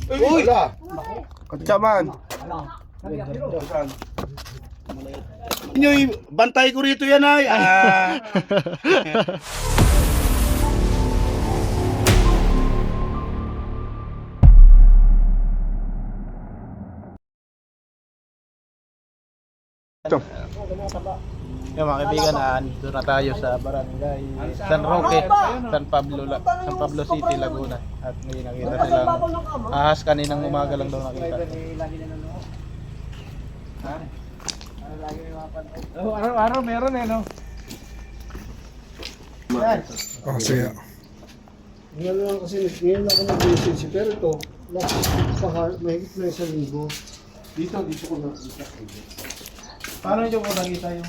Uy! Katsaman. Inyo'y bantay ko rito yan ay. Yung mga kaibigan, doon na tayo sa barangay San Roque, San Pablo City, Laguna. At may nakita silang ahas kaninang umaga lang daw nakita. Araw-araw meron no? Oh, sige. Ngayon lang kasi, ngayon lang ako nag-message. Pero ito, mahigit na 1,000. Dito ko nakita. Paano nyo po nakita yung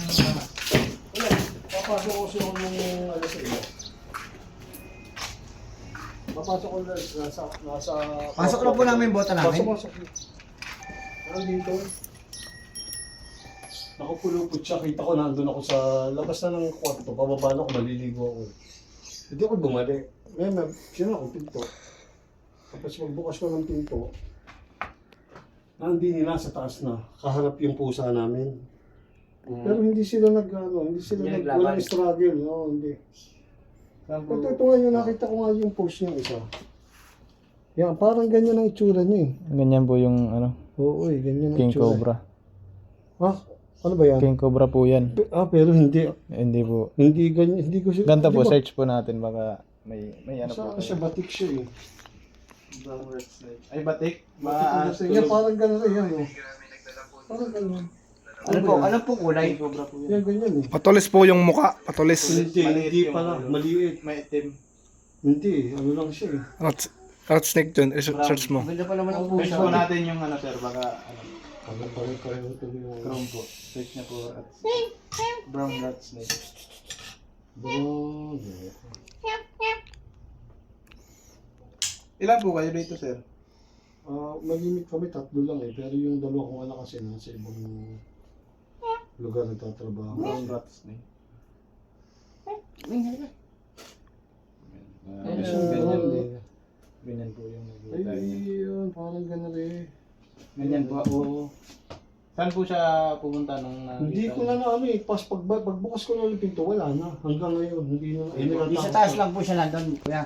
Papasok ko siya nung alas 6. Papasok ko nasa... Pasok na po namin yung bota namin. Pasok. Parang dito. Nakapulupot siya. Kita ko nandun ako sa labas na ng kwarto. Pababa na ako, maliligo ako. Hindi ako bumalik. Ngayon, sino ako pinto. Tapos magbukas ko ng pinto. Nandini na sa taas na. Kaharap yung pusa namin. Pero hindi sila walang struggle, no, hindi. Ito nga yung nakita ko nga yung post niya isa. Yan, parang ganyan ang itsura niya eh. Ganyan po yung Oo, ganyan ang King itsura. Cobra. Ha? Ano ba yan? King Cobra po yan. Pero hindi. Hindi po. Hindi ganyan, hindi ko siya. Ganda po, Di ba? search po natin baka may ano po. Saan siya, batik siya eh. Ay, batik? Yan, parang ganun rin yan. Oh. Parang ganun. Ano po kulay? Yan, ganyan eh. Patulis po yung muka. Patulis. Hindi pala, maliit. May itim. Hindi, ano lang siya eh. Rat snake dyan. Search mo. Ganda pa naman ang Search pusa. po natin yung sir, baka Pareho ito yung... chrome po. Search niya po at brown rat snake. Bro, Ilan po kayo dito, sir? Malimit kami, 3 lang eh. Pero yung 2 kong anak kasi nasa ibang lugar nagtatrabaho. Brown rat snake. Ganyan eh. Ganyan po yung Ay, nakikita niya. yun, parang gano'n eh. Ganyan po. Oo. Saan po siya pumunta nung Hindi ko na ano eh, pagbukas ko na yung pinto, wala na. Hanggang ngayon, hindi na. Di sa taas lang po siya nandun, kuya.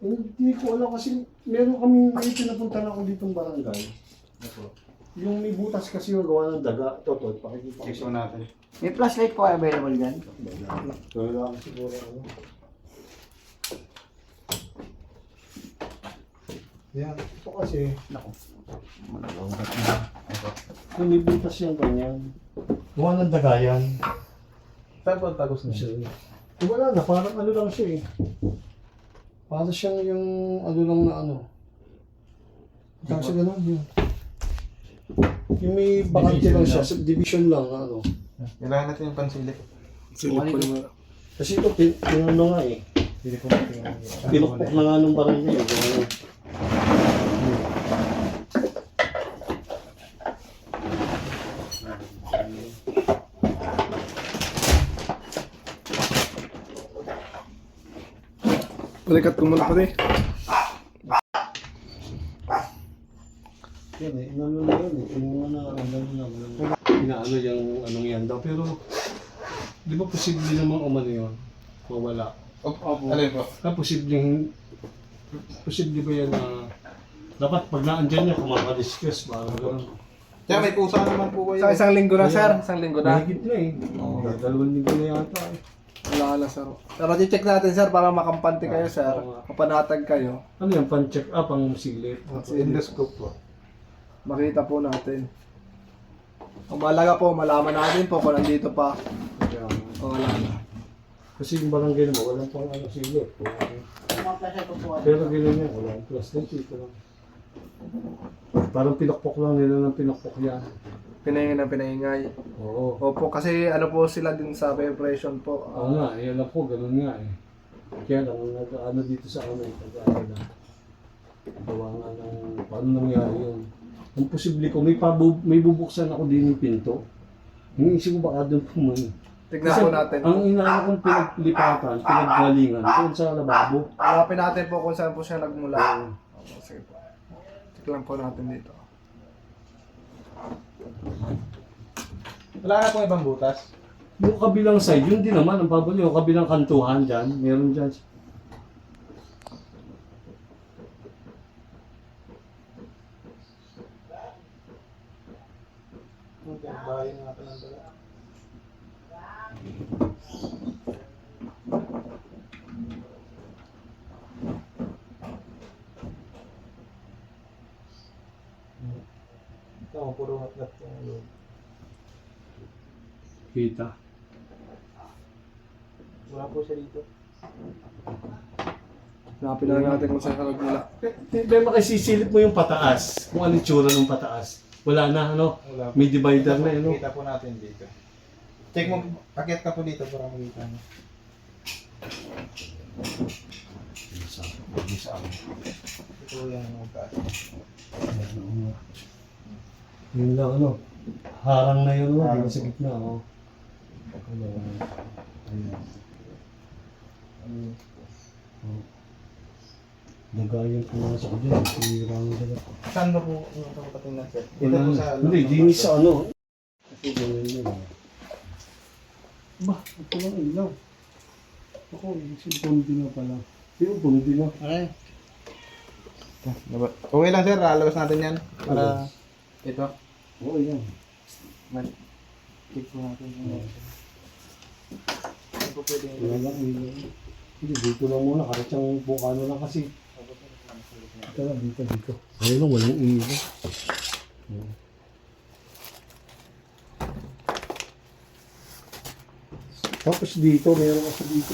Hindi ko alam kasi meron kami may pinapunta na ako ditong barangay. Yung may butas kasi yung gawa ng daga. Ito, pakikita ko Check sa po natin. May flashlight po available dyan. wala ako siguro ano. Yan, ito kasi, Nako. yung may butas yung ganyan. Gawa ng daga yan. Saan po tagos niya? Wala na, parang ano lang siya eh. Para siyang yung ano lang na ano. Tawag siya gano'n yun. Yung may bakante lang siya, subdivision lang na ano. Kailangan natin yung pansilik. Silip ko naman. Kasi ito, pinano nga eh. Hindi po natin yung Pinukpok na nga nung barangay eh. Ano. Balikat ko muna pati. Yan eh, inano na yun eh. Yung ano na, inaano yung anong yan daw. Pero, di ba posible namang umano yun? Mawala. Alin po? Posible ba yan na dapat pag naandyan niya, kumakadiscuss, parang gano'n. Kaya may pusa naman po kayo. Sa isang linggo na, sir. Isang linggo na. Mahigit na eh. Dalawang linggo na yata eh. Wala na, sir. Pero i-check natin, sir, para makampante kayo, sir. Mapanatag kayo. Ano yan, pang-check up, ang silip. Endoscope po. Makita po natin. Ang mahalaga po, malaman natin po kung nandito pa. O wala na. Kasi yung barangay naman, walang pang ano silip. Pero gano'n yan, walang plastic dito lang. Parang pinakpok lang nila ng pinakpok yan. Pinahinga na pinaingay. Oo. Opo, kasi ano po sila din sa preparation po. Oo nga, eh, alam ko, ganun nga eh. Kaya lang, ano dito sa amin, pag-ano na. Gawa nga ng, paano nangyari yun. Ang posible ko, may bubuksan ako din yung pinto. Yung isip ko baka doon pumunta. Tignan po natin. Ang inaano kong pinaglipatan, pinaggalingan, doon sa lababo. Hanapin natin po kung saan po siya nagmula. Oo. Opo, sige po. lang po natin dito. Wala na pong ibang butas. Yung kabilang side, yun din naman, ang babalik, yung kabilang kantuhan dyan, meron dyan. Okay, bahay natin ang dala. Ito, puro hatlat yung loob. Kita. Wala po siya dito. Hanapin na lang natin kung saan ka nagmula. Pero makisisilip mo yung pataas, kung ano yung tsura ng pataas. Wala na, ano? Wala po. May divider na, ano? Kita po natin dito. Check mo, paket ka po dito para makita mo. Ito yung magtaas. Yun lang, ano? Harang na yun, ano? Di sa gitna, oh. Nagayan ko na sa kanya, sinirang dala. Saan ba po yung papatingnan sir? Dito po sa... Hindi, di sa ano. Kasi gawin yun. Ba, ito lang ilaw. Ako, si Bondi na pala. Yung Bondi na. Ay. Okay lang sir, lalabas natin yan. Para... Ito. Oo, yan. Check po natin. Ano po pwede Wala lang ilaw. Hindi, dito lang muna. Kahit yung bukano lang kasi. Ito lang, dito. Ayun lang, walang ilaw. Tapos dito, meron kasi dito.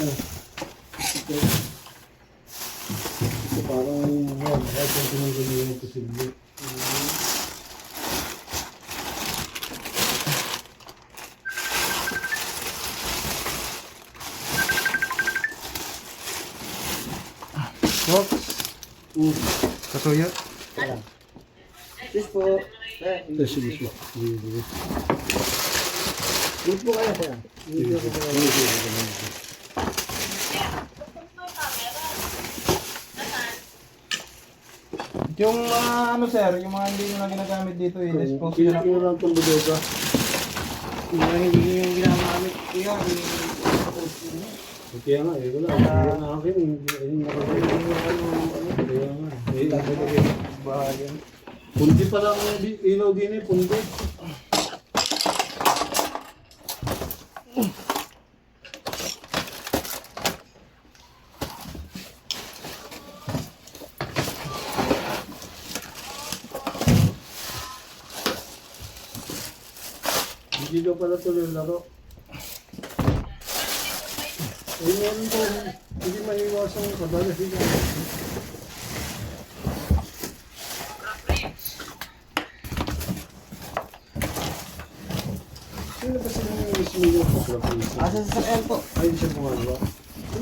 Ito parang, kahit yung tinanggal yung posible. Kasuyo? Yes po. Ito, sige. Yes po kayo, sir. Yung ano sir, yung mga hindi nyo na ginagamit dito, i-dispose nyo na po. Pinakira itong budoga. Yung mga hindi yung ginagamit ko yan. Kaya nga, wala. Kaya na akin, hindi nakagawa kaya nga. Bahayan. Pundi pa lang ang ilaw din pundi. Hindi daw pala tuloy laro. Meron po, hindi maiwasang kabalasin. Sino ba sila yung mismo yung pagkakita? Asa sa sakyan po. Ayun siya bumagawa.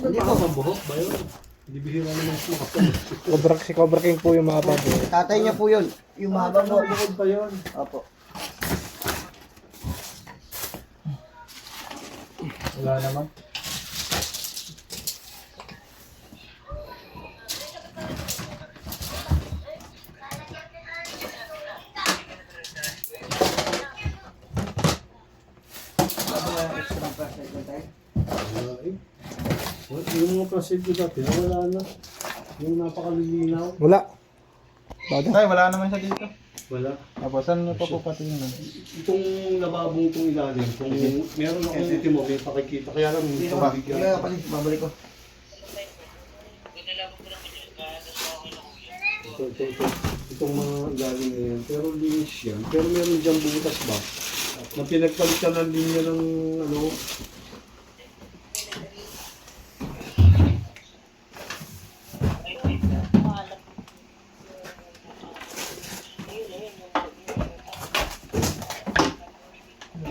Hindi ba ang buhok ba yun? Hindi bihira naman siya makapal. Si Cobra King po yung mga bago. Tatay niya po yun. Yung mahaba po. Bukod pa yun. Opo. Wala naman. Yung mga plasid ko dati, wala na. Yung napakalilinaw. Wala. Ay, wala naman siya dito. Wala. Tapos, saan nyo pa po patingnan? Itong lababong itong ilalim, kung meron akong ultimo, may pakikita. Kaya lang, hindi ko mabigyan. Babalik ko. Ito. Itong mga ilalim na yan. Pero linis yan. Pero meron dyan butas ba? Na pinagpalitan ng linya ng ano.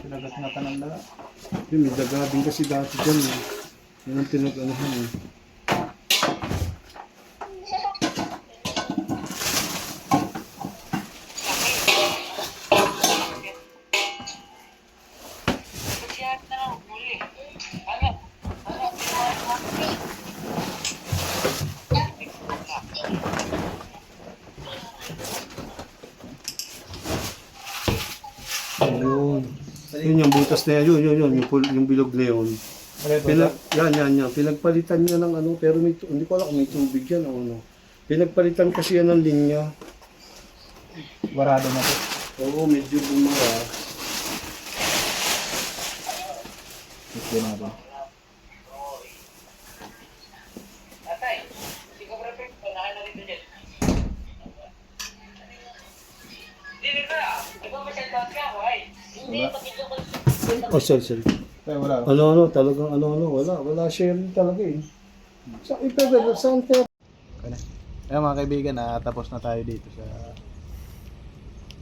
Pinagat na tanong na. Yun, may daga din kasi dati dyan. Yan ang pinag-anahan eh. Yun. Yun yung butas na yan. Yun. Yung bilog na yun. Yan. Pinagpalitan niya ng ano, pero hindi ko alam kung may tubig yan o ano. Pinagpalitan kasi yan ng linya. Barado na po. Oo, medyo bumara. Ito na po. Oh, sorry. Kaya wala. Talagang wala sharing talaga eh. Saan kaya? Ayun mga kaibigan, tapos na tayo dito sa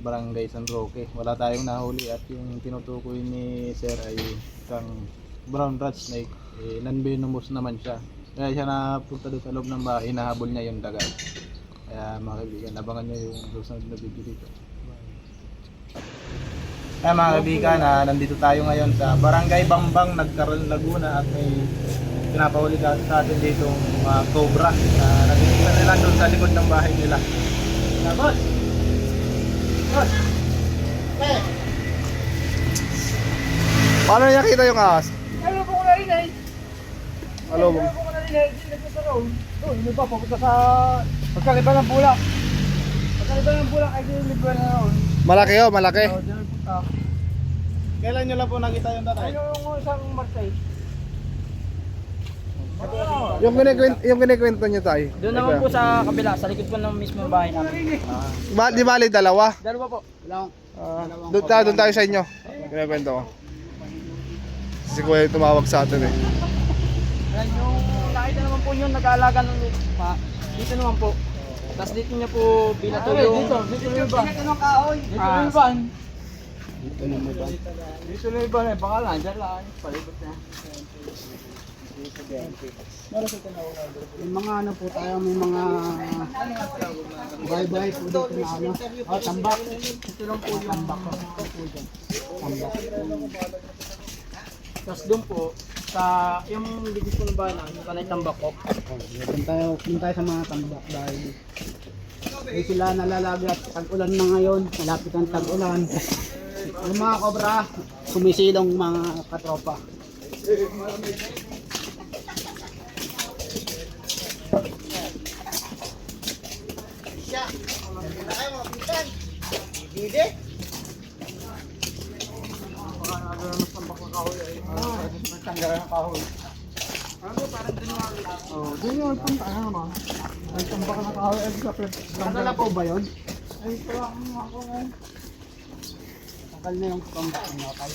Barangay San Roque. Wala tayong nahuli at yung tinutukoy ni Sir ay isang brown rat snake. Non-venomous naman siya. Kaya siya napunta doon sa loob ng bahay, hinahabol niya yung dagat. Kaya mga kaibigan, abangan niyo yung susunod na video dito. Kaya mga kaibigan, nandito tayo ngayon sa Barangay Bambang, Nagkaroon, Laguna at may pinapahuli sa atin dito mga cobra na nakikita nila doon sa likod ng bahay nila. Boss! Paano niya kita yung ahas? Ano po ko na rin eh. Ano mo? Ano po ko na rin eh. Doon, hindi pa, papunta sa pagkaliban ng bulak. Pagkaliban ng bulak ay diniliban na noon. Malaki oh, malaki. So, dyan punta. Kailan nyo lang po nakita yung tatay? Ano yung isang Marseille? Yung kinikwento niyo tayo. Doon naman po sa kabila, sa likod po ng mismo bahay namin. Di bali dalawa. Dalawa po. Doon tayo sa inyo. Kinikwento ko. Si Kuya yung tumawag sa atin eh. Yan yung nakita naman po yun, nag-aalaga ng lupa. Dito naman po. Tapos dito niya po binato yung... Dito yung iba. Dito yung kahoy. Dito yung iba. Dito yung iba na. Baka lang, dyan lang. Palibot na. Yung mga ano po tayo, may mga bye-bye po dito na ano. Oh, tambak. Ito lang po yung tambak. Tambak. Tapos doon po, sa yung ligid po ng bahay namin, panay tambak po. Doon tayo sa mga tambak dahil eh, sila nalalagat tag-ulan na ngayon, malapit ang tag-ulan. Yung mga kobra, sumisilong mga katropa. Doon yung punta ano ay tambak na kahoy ay kapit. Nadala po ba yun? Ay ito ako ngayon. Takal na yung tambak niya kay.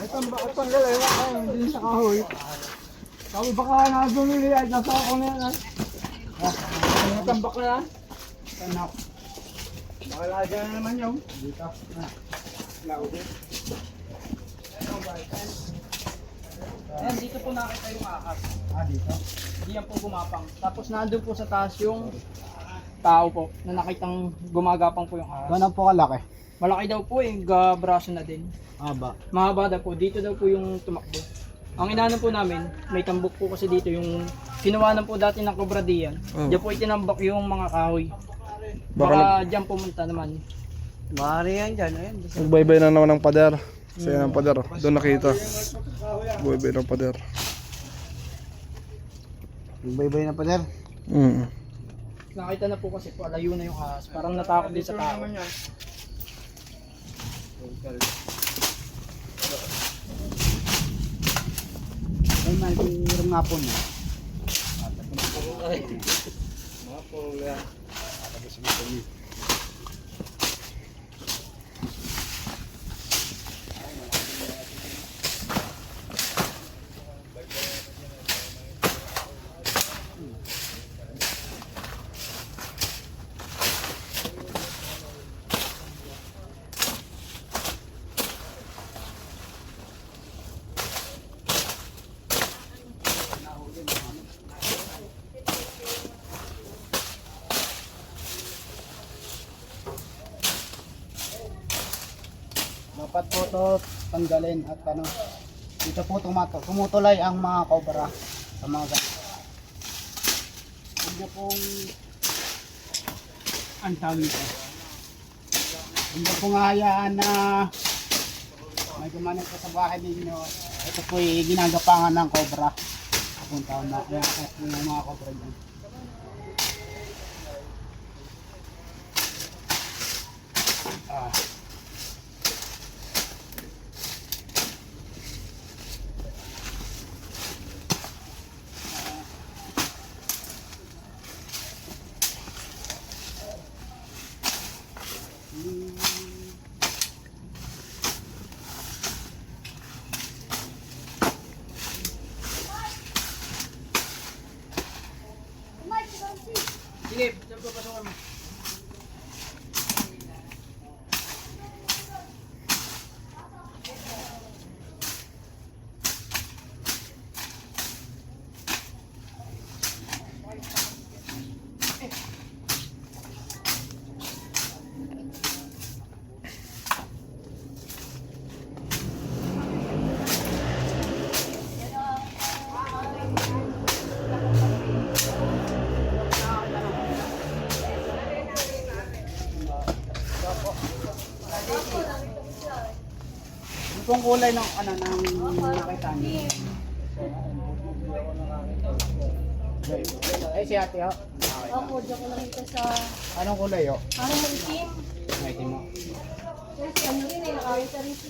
Ay tambak at tanggal ay hindi sa kahoy. Sabi baka na bumili ay nasa ako na yan. Ang tambak na yan. Tanak. Bakala dyan naman yun. Dito. Laude. Ayan, dito po nakita yung ahas. Dito? Hindi yan po gumapang. Tapos nandun po sa taas yung tao po na nakitang gumagapang po yung ahas. Gano'n po kalaki? Malaki daw po yung gabraso na din. Haba. Mahaba daw po. Dito daw po yung tumakbo. Ang inaano po namin, may tambok po kasi dito yung kinuwanan po dati ng Cobra Dian. Diyan po itinambak yung mga kahoy. Baka dyan pumunta naman. Mari yan dyan. Ayan. Nagbaybay na naman ng pader. Saya ng pader. Doon nakita. Nagbaybay ng pader. Nagbaybay na pa sir. Nakita na po kasi po, layo na yung ahas. Parang natakot din sa tao. Ay, mayroong nga po na. Dapat po ito tanggalin at ano, dito po tumutulay ang mga cobra sa mga ganito. Huwag niyo pong ang tawag nito. Huwag niyo pong hayaan na May gumanin po sa bahay ninyo. Ito po yung ginagapangan ng cobra. Punta na yung mga cobra dyan. Ah. Itong kulay ng ano nang nakita niyo. Ay si ate ho. Opo, diyan ko nakita sa Anong kulay ho? parang maitim. Nakita mo. Kasi ano rin eh, nakakita rin si...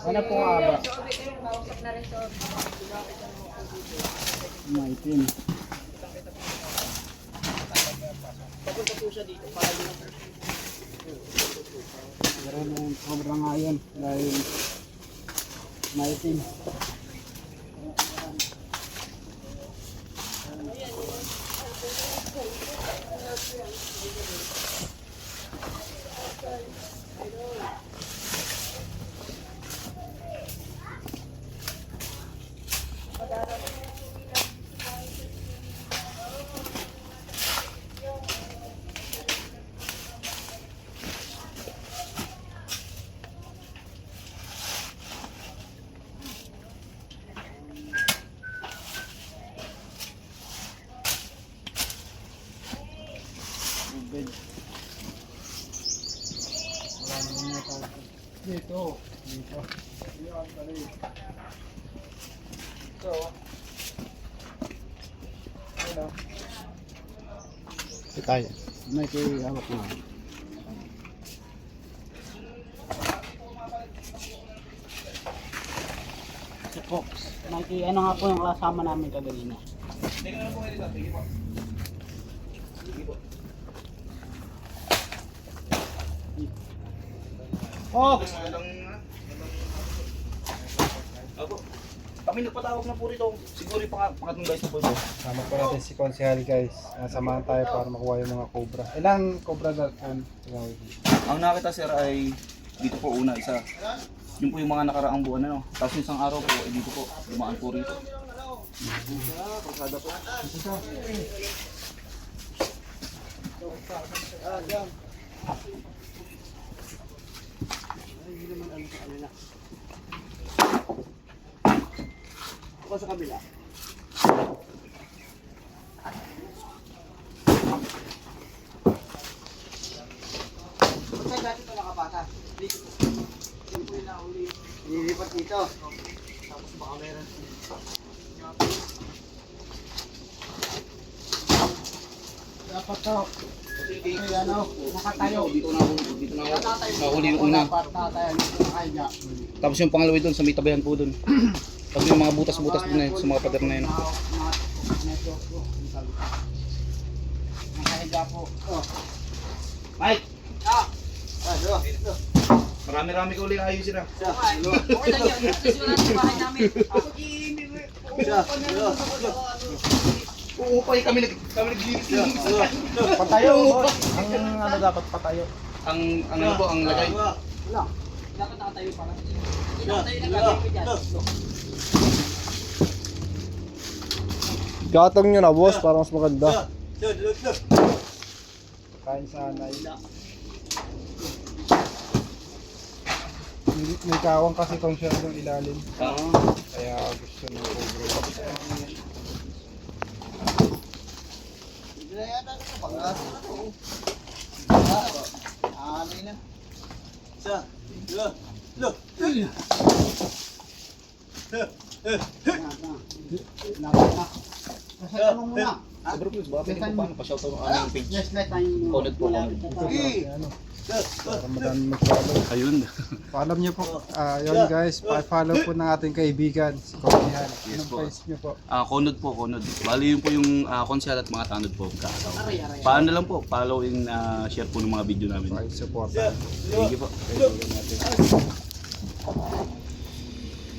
Ano po nga ba? Kausap na rin sa... Maitim. Pero nung cobra nga yun dahil maitim. Bed. Wala naman yung tao. Dito. Dito. Yan, tali. Ito. Ano? Tayo. May hawak na. Si Fox. Mikey, ano nga po yung kasama namin kaganina? Fox! Opo. Kami nagpatawag na po rito. Siguro yung pangatlong guys na po ito. Sama po natin si Konsehal guys. Samahan tayo para makuha yung mga cobra. Ilang cobra doon? Ang nakita sir ay dito po una isa. Yun po yung mga nakaraang buwan ano. Tapos yung isang araw po ay dito po. Dumaan po rito. Pasada po. Ako sa kabila. Saan dati ito nakapata? Dito po. Dito po yung nauli. Nilipat dito. Tapos baka meron. Dapat to. Ito yan o. Nakatayo. Dito na ako. Nahuli yung una. Dapat tatayo. Dito nakahiga. Tapos yung pangalawa doon sa may tabayan po doon. Tapos yung mga butas-butas doon na yun, sa mga pader na yun. Network po. Nakahiga po. Mike! Ah! Marami-rami ka ulit ayusin ah. Okay lang yun. Susunod sa bahay namin. Uupay kami naglinis. Patayo boss. Ang ano dapat patayo? Ang ano po, ang lagay. Wala. Dapat nakatayo pa lang. Hindi nakatayo na gagawin ko dyan. Gatong nyo na boss, para mas maganda. Kain sana. May kawang kasi Konsehal yung ilalim. Oo. Kaya gusto ng cobra. Nasaan mo muna? Sa bro, please, baka pwede po paano pa-shoutout ang aming page. Flashlight tayo muna. Connect po, connect po. Para madami mag-follow. Ayun. Follow niyo po. Yun guys, pa-follow po ng ating kaibigan, si Komihan. Yes Anong po. face niyo po? Konod po, konod. Bali yun po yung konsyal at mga tanod po. Paano lang po, follow and share po ng mga video namin. Okay, support. Thank you po. Kaibigan natin.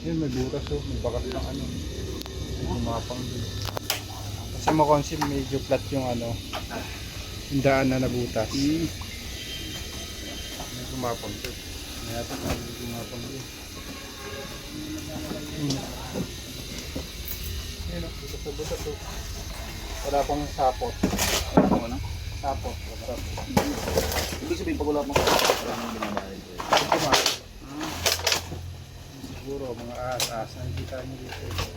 Yun, may butas oh. May bakas ng ano. May gumapang din. Kasi makonsin medyo flat yung ano. Yung daan na nabutas. May gumapang din. May natin may gumapang din. Yun oh, butas na butas oh. Wala pang sapot. Ano po, ano? Sapot. Wala pang. Ibig sabihin, pag wala mo, wala nang binabahay. Siguro mga ahas-ahas na nakikita niyo dito.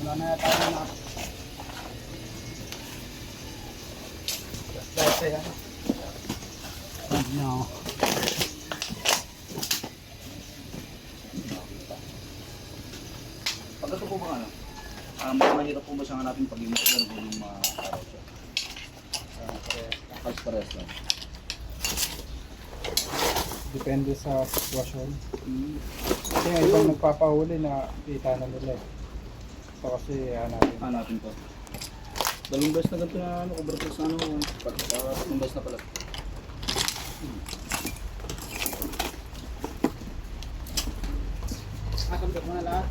Wala na yata na. No. Pag ito po ba ano? Mas mahirap po ba siyang hanapin pag yung magkano po yung mga araw siya? Pares lang. Depende sa sitwasyon. Kasi nga ibang nagpapahuli na kita na nila. Ito kasi hanapin. Hanapin po. Dalawang beses na ganito na ano, cover sa ano, tatlong beses na pala. Nakambit mo na lahat.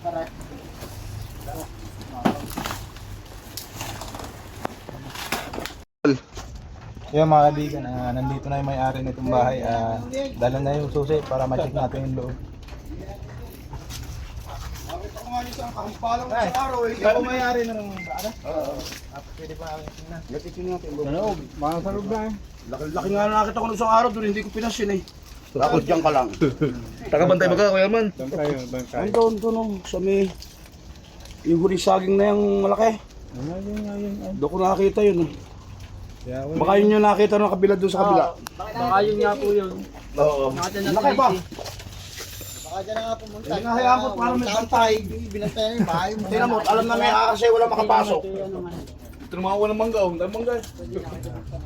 Para. Yung mga kaibigan, nandito na yung may-ari nitong bahay. Dala na yung susi para ma-check natin yung loob. Ako nga yung isang kahampalang sa araw eh. Ikaw may-ari na ng bahay? Oo. Pwede pa namin tingnan. Latitin natin. Ano? Mga sa loob na eh. Laki nga na nakita ko nung isang araw doon, hindi ko pinasyon eh. Ako dyan ka lang. Taga-bantay ba ka, Kuya Man? Doon kayo, doon kayo. Andun ko nung sa may yung huli saging na yung malaki. Ayun. Doon ko nakakita yun eh. Kaya wala. Baka yun yung nakita ng kabila doon sa kabila. Baka yun nga po yun. Oo. Laki ba? Baka dyan na nga pumunta. Hindi nga hayaan ko para may bantay. Binantayan yung bahay mo. Tingnan mo, alam na may kasi wala makapasok. Ito naman ako ng mangga, ang mangga.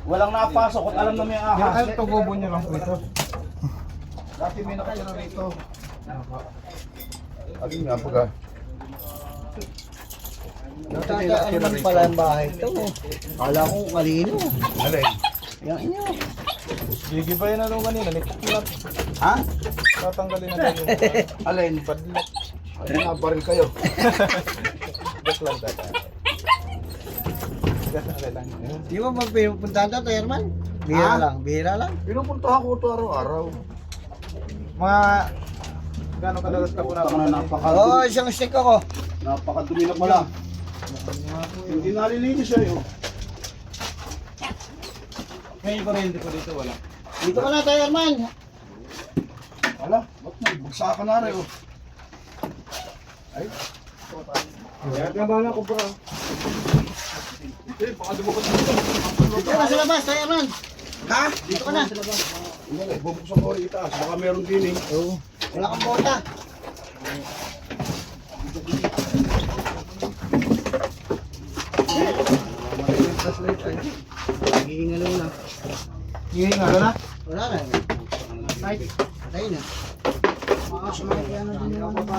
Walang nakapasok at alam na may ahas. Ay, tugubo niya lang po ito. Dati may nakatira rito. Alin nga po ka? Ano naman pala ang bahay ito? Kala ko kanino. Alin? Yung inyo. Gigi pa yun na nung kanina, nagpuklat. Ha? Tatanggalin na tayo. Alin? Padlock. Alin nga baril kayo. Gas lang data. Gas lang. Di ba magpipuntahan ito, Herman? Bihira lang, bihira lang. Pinupuntahan ko ito araw-araw. Mga gano'ng kadalas ka po na Oo, isang stick ako. Napakadumi na pala. Hindi nalilinis sa'yo. May kuryente po dito, wala. Dito ka na tayo, Herman. Wala, ba't nagbagsakan na rin oh. Ay, Kaya gabala ko bro. baka dumukot dito. Dito ka na sa labas, tayo, Herman. Ha? Dito ka na. Hindi, bubuksan ko rin itaas. Baka meron din eh. Oo. Wala kang bota. Hihingalo na. Hihingalo na? Wala na. Patay na. Makakasumaya na din yung mga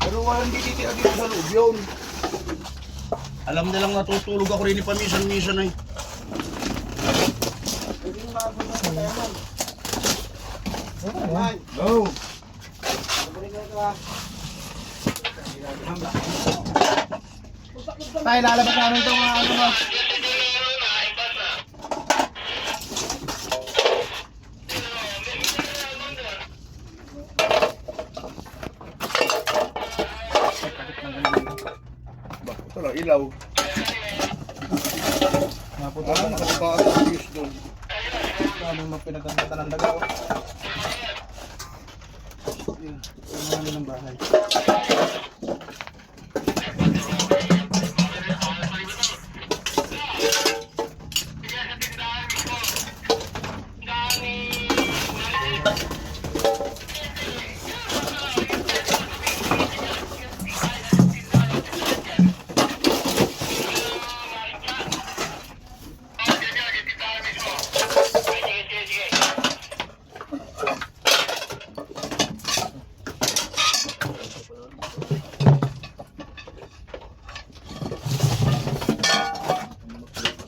Pero walang dititira dito sa loob yun. Alam nilang natutulog ako rin ni paminsan-minsan eh. No. Tayo, lalabas namin itong mga ano mo. ilaw. Napunta Ah, na nakababa ang fuse doon. Anong mapinagandatan ng daga, oh. Yun, ano ng bahay.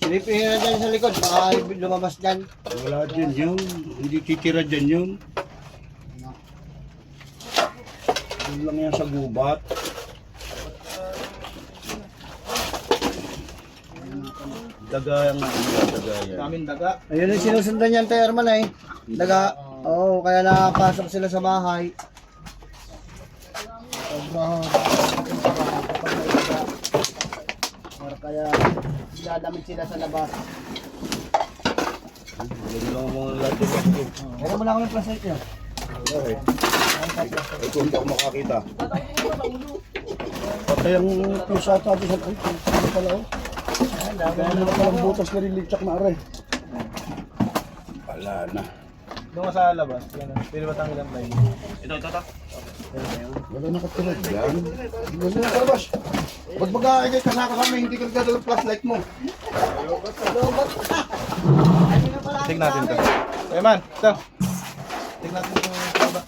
Silipin na dyan sa likod, baka lumabas dyan. Wala dyan yun. Hindi titira dyan yun. Yun lang yan sa gubat. Daga yung daga yan. Daming daga. Ayun yung sinusundan niyan, Tay Herman eh. Daga. Oo, kaya nakapasok sila sa bahay. Sobrang kapag may daga. Or kaya dadamit sila sa labas. Yan lang mga lahat yun. Meron mo lang ako ng flashlight niya. Ito hindi ako makakita. Patay ang pusa ata sa ay, ano pala oh. Kaya naman palang butas na rin ligtsak na aray. Wala na. Doon ka sa labas. Yan, pwede ba tanggilan tayo? Ito. Wala na katira dyan. Gusto na kalabas. Pag mag-aagay ka sa kasama, hindi ka nagdadala ng flashlight mo. Tignan natin ito. Eh man, ito. Tignan natin yung baba.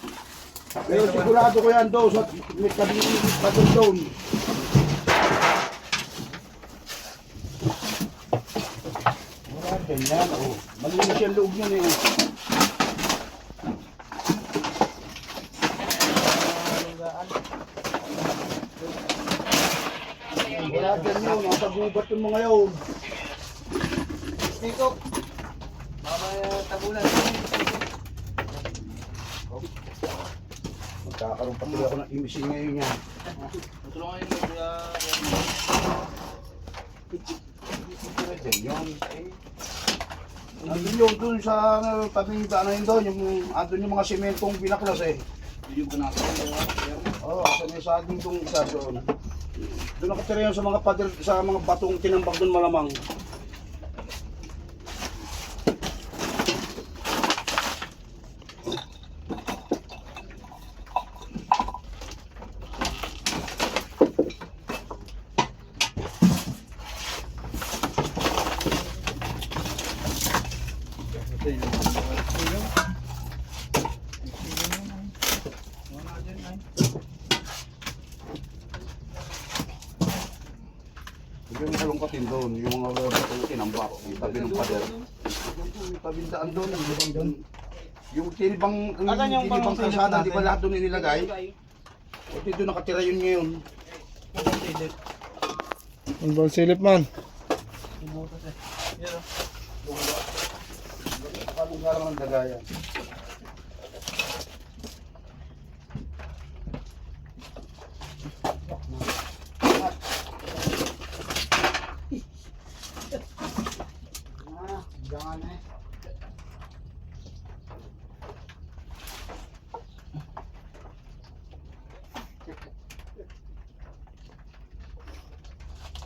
Pero sigurado ko yan daw sa may kabing doon. Wala ganyan oh. Malinis yung loob niyan eh. Wala dyan yun, nasa gubat yung mga yun. Nico. Mamaya tabunan. Magkakaroon patuloy ako ng imising ngayon yan. Tulungan yun. Andun yun, dun sa tabing daanan doon, andun yung mga sementong binaklas eh. Hindi ko nasa. Oo, sa may saging dong isa doon. Doon nakatira yun sa mga pader, sa mga batong tinambak doon malamang. Yung kalungkatin doon, yung mga batong tinambak, yung tabi ng pader. Yung tabing daan doon, yung tinibang, Asan yung tinibang pang-silip kalsada, di ba natin? lahat doon inilagay? Ito doon nakatira yun ngayon. Ang bang silip man. Kalong lang ng dagayan. Jangan eh.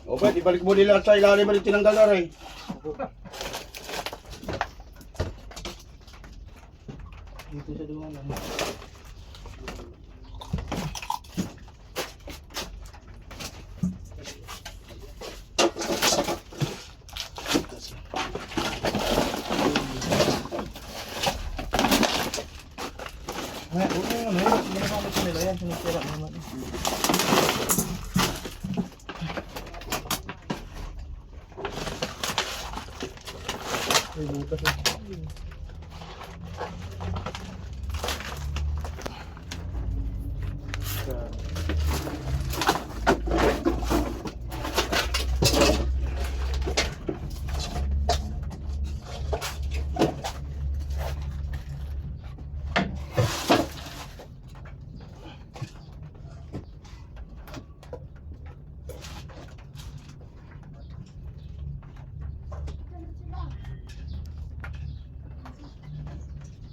O ba, ibalik mo nila sa ilalim mo tinanggal na rin. Dito sa duwan. Ginagamit nila yan, sinitira naman. Ay, butas eh.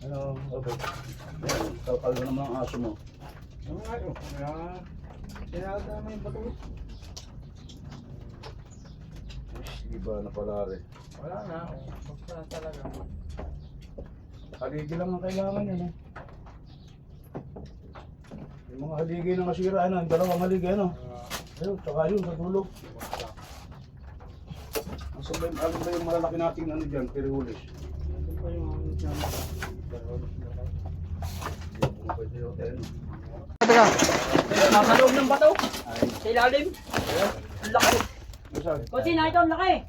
Hello. Okay. Kalkal na naman ang aso mo. Ano nga yun? Sinasama yung bato. Iba na pala rin. Wala na. Basta talaga. Haligi lang ang kailangan yan eh. Yung mga haligi na masira na, dalawang haligi ano. Ayun, tsaka yun sa dulo. Ano ba yung malalaki nating ano dyan, perihulis? Ito pa yung ano dyan. Nasa loob ng bato. Sa ilalim. Ang laki. Kotse na ito, ang laki.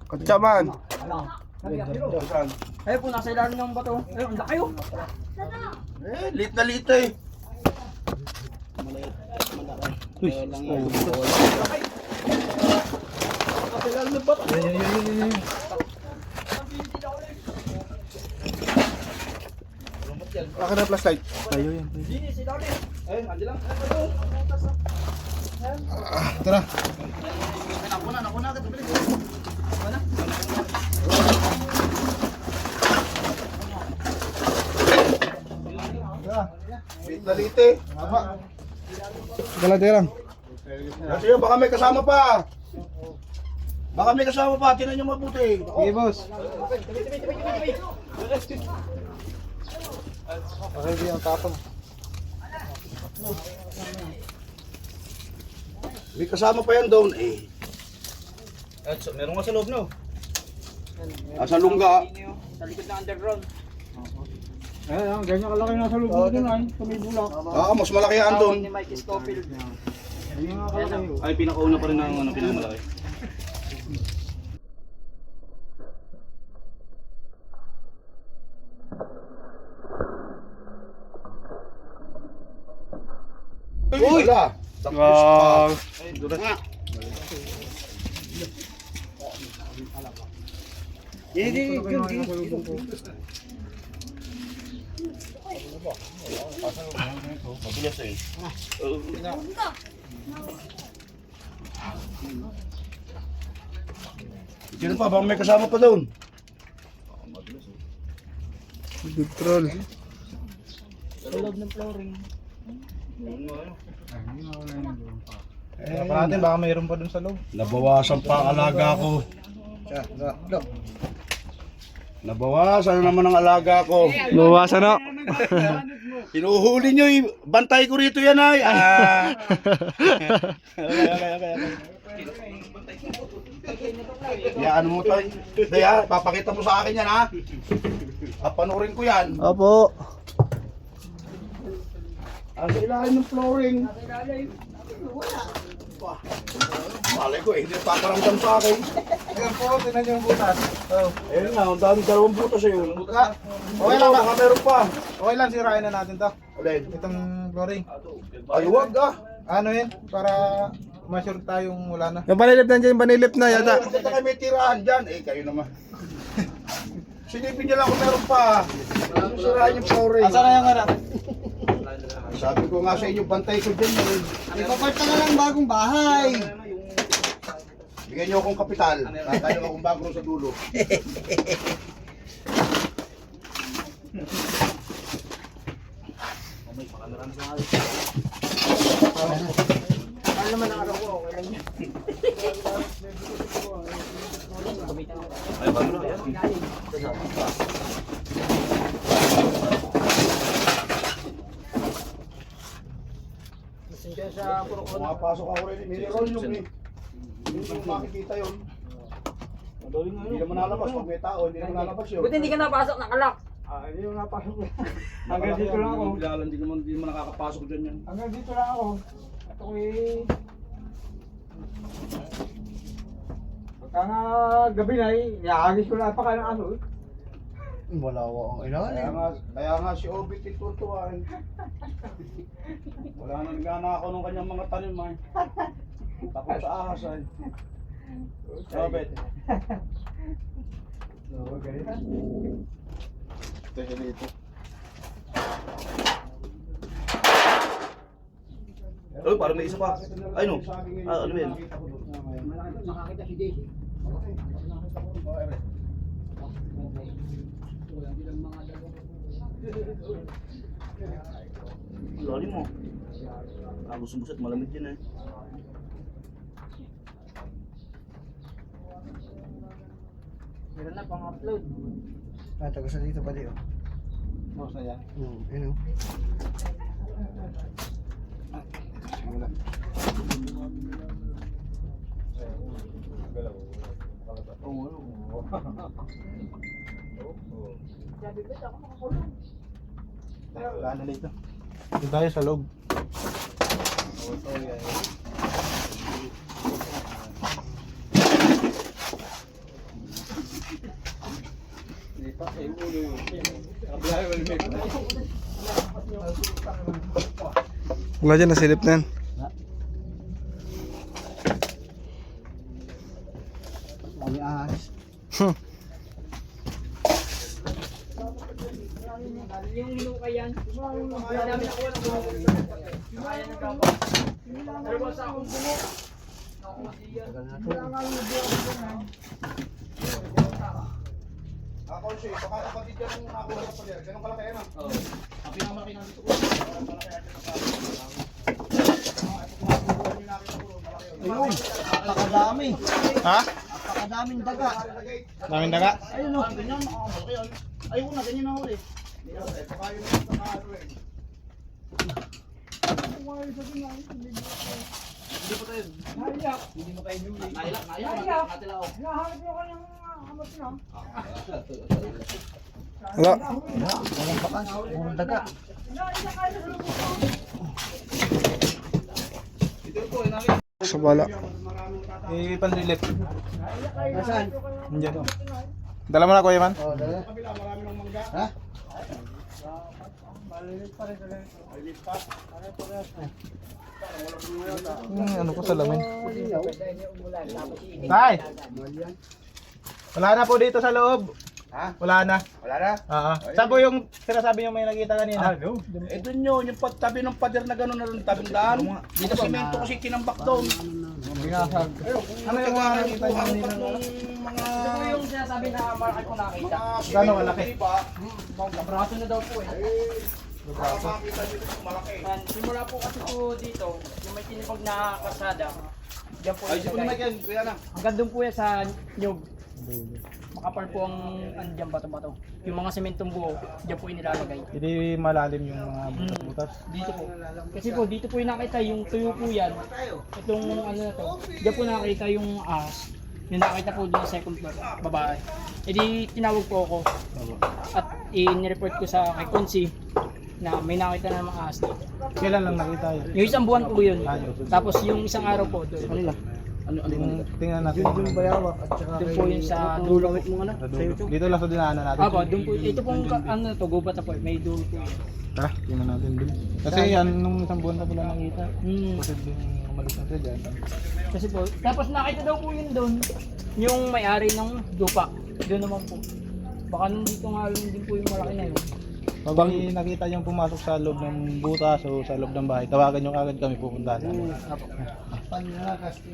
Kutsaman. Saan? Ayun po, nasa ilalim ng bato. Ayun, ang laki oh. Liit na liit eh. Akin na flashlight. Tayo yan. Hindi, sa ilalim. Ayun, andi lang. Tara. Naku na, agad. Bilis. Liit na liit eh. Dala lang. Kasi yun, baka may kasama pa. Baka may kasama pa, tinan nyo mabuti. Sige, boss. Okay, di ang tapang. May kasama pa yan doon eh. So, meron nga sa loob no? Sa lungga. Sa likod ng underground. Ayan, ganyan kalaki nasa loob din ay. Tumibulak. Mas malaki yan doon. Ni Mike Scofield. Ayun nga kalaki. Ay, pinakauna pa rin ang ano, pinakamalaki. Uy! Wala! Wow. Ay, dulas nga. Mabilis eh. Sino pa? Baka may kasama pa doon. Good troll. Sa loob ng flooring. Para natin, baka mayroon pa dun sa loob. Nabawasan pa ang alaga ko. Nabawasan na naman ang alaga ko. Bawasan na. Hinuhuli nyo, bantay ko rito yan ay. Ya, ano mo tayo? Daya, papakita mo sa akin yan ha. Panurin ko yan. Opo. Sa ilalim ng flooring. Malay ko eh, hindi paparamdam sa akin. Ayan po, tinan nyo yung butas. Ayun nga, ang dami dalawang butas eh. Okay lang ba? Baka meron pa. Okay lang, sirain na natin to. Alin? Itong flooring. Ay, huwag ah. Ano yun? Para ma-sure tayong wala na. Yung panilip nandiyan, yung panilip na yata. Ay, kayo may tirahan dyan. Eh, kayo naman. Silipin niyo lang kung meron pa. Ano sirahan yung flooring? Asa na yung ano? Sabi ko nga sa inyo, bantay ko dyan. Ipaparta na lang bagong bahay. Bigyan niyo akong kapital. Tatayo akong bago sa dulo. Ano naman ang araw ko, okay lang yan. Ay, bago na yan. Diyan sa puro ko. Pumapasok ako rin. Minirol yung eh. Hindi yung makikita yun. Hindi naman nalabas. Pag may tao, hindi naman nalabas yun. Buti hindi ka napasok, nakalak. Hindi yung napasok na. Hanggang dito lang ako. Hindi naman nakakapasok dyan yan. Hanggang dito lang ako. At ako'y... Pagka nga gabi na iahagis ko na pa ng aso. Wala ko ang Kaya nga si Obi titutuan. Wala na nagana ako ng kanyang mga tanim ay. Takot sa ahas ay. Obet. Teka dito. Oh, parang may isa pa. Ay no. Ano yan? Makakita si Daisy. Lalim mo. Gusto at malamig yan eh. Meron na pang upload. Taga sa dito pa di oh. Boss na yan. Ayun oh. Wala na dito. Dito tayo sa loob. Wala dyan, nasilip na yan. Lagi ahas. Yung hinukay yan. Wala namin nakuha ng bungo. Kaya ng kapwa. Pero ba sa akong bungo? Ayun, napakadami. Ha? Napakadaming daga. Daming daga? Ayun oh. Ganyan, makakalaki yan. Ayun na, ganyan na huli. Hindi po tayo. Hindi mo tayo huli. Nailak. Natilaw. Wala. Walang bakas. Walang daga. Sa bala. Panrilip. Nasaan? Nandiyan to. Dala mo na Kuya Man? Oh, dala. Ha? Ano ko salamin? Tay! Wala na po dito sa loob. Ha? Wala na. Wala na? Oo. Saan po yung sinasabi nyo may nakita kanina? Eh doon yun, yung tabi ng pader na gano'n na rin, tabing daan. Dito simento kasi tinambak doon. Ano yung mga nakita nyo kanina? Mga... Ito po yung sinasabi na market ko nakita. Gano'ng malaki? Braso na daw po eh. Makita dito malaki. Yan, simula po kasi po dito, yung may tinipag na kasada. Diyan po Ay, yung di ko na sagay. yan, kuya na. Hanggang doon po yan sa nyug. Makapal po ang andyan bato-bato. Yung mga sementong buo, diyan po inilalagay. Hindi malalim yung mga butas-butas. Dito po. Kasi po, dito po yung nakita yung tuyo po yan. Itong ano na to. Diyan po nakita yung ahas. Yung nakita po doon sa second floor, babae. E di tinawag po ako. At i-report ko sa kay Konsi na may nakita na mga ahas dito. Kailan lang nakita yun? Yung isang buwan po yun. Tapos yung isang araw po doon. Tingnan natin. Yung bayawak at saka Doon po yung sa dulo. Sa dulo. Dito lang sa dinaanan natin. Ako, doon po. Ito pong ano to, gubat na po. May dulo po. Tara, tingnan natin dun. Kasi yan, nung isang buwan na pala nakita. Posibleng umalis na siya dyan. Kasi po, tapos nakita daw po yun doon. Yung may-ari ng lupa. Doon naman po. Baka nandito nga lang din po yung malaki na yun. Pag may nakita niyong pumasok sa loob ng butas o sa loob ng bahay, tawagan niyo agad kami pupuntahan.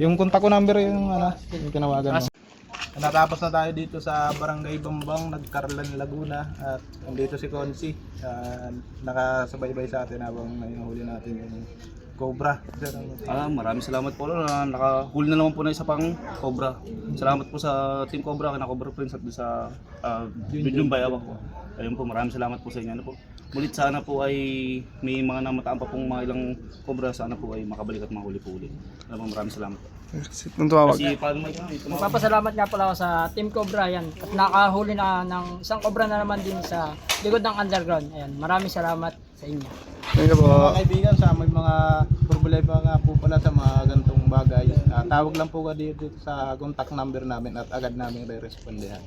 Yung kontak ko number yung yung tinawagan mo. Natapos na tayo dito sa Barangay Bambang, Nagkarlan, Laguna at nandito si Konsi. Nakasabay-bay sa atin habang nahuli natin yung cobra. Maraming salamat po na nakahuli na naman po na isa pang cobra. Salamat po sa Team Cobra, kina Cobra Prince at sa Junjun Bayawak po. Ayun po, maraming salamat po sa inyo. Ano po? Mulit sana po ay may mga namataan pa pong mga ilang cobra, sana po ay makabalik at mahuli po ulit. Ano po, maraming salamat po. Nung tumawag. Kasi paano mo ito? Magpapasalamat nga pala ako sa Team Cobra yan. At nakahuli na ng isang cobra na naman din sa likod ng underground. Ayan, maraming salamat sa inyo. Thank you po. Mga kaibigan, sa may mga problema nga po pala sa mga gantong bagay, tawag lang po ka dito sa contact number namin at agad namin re-respondihan.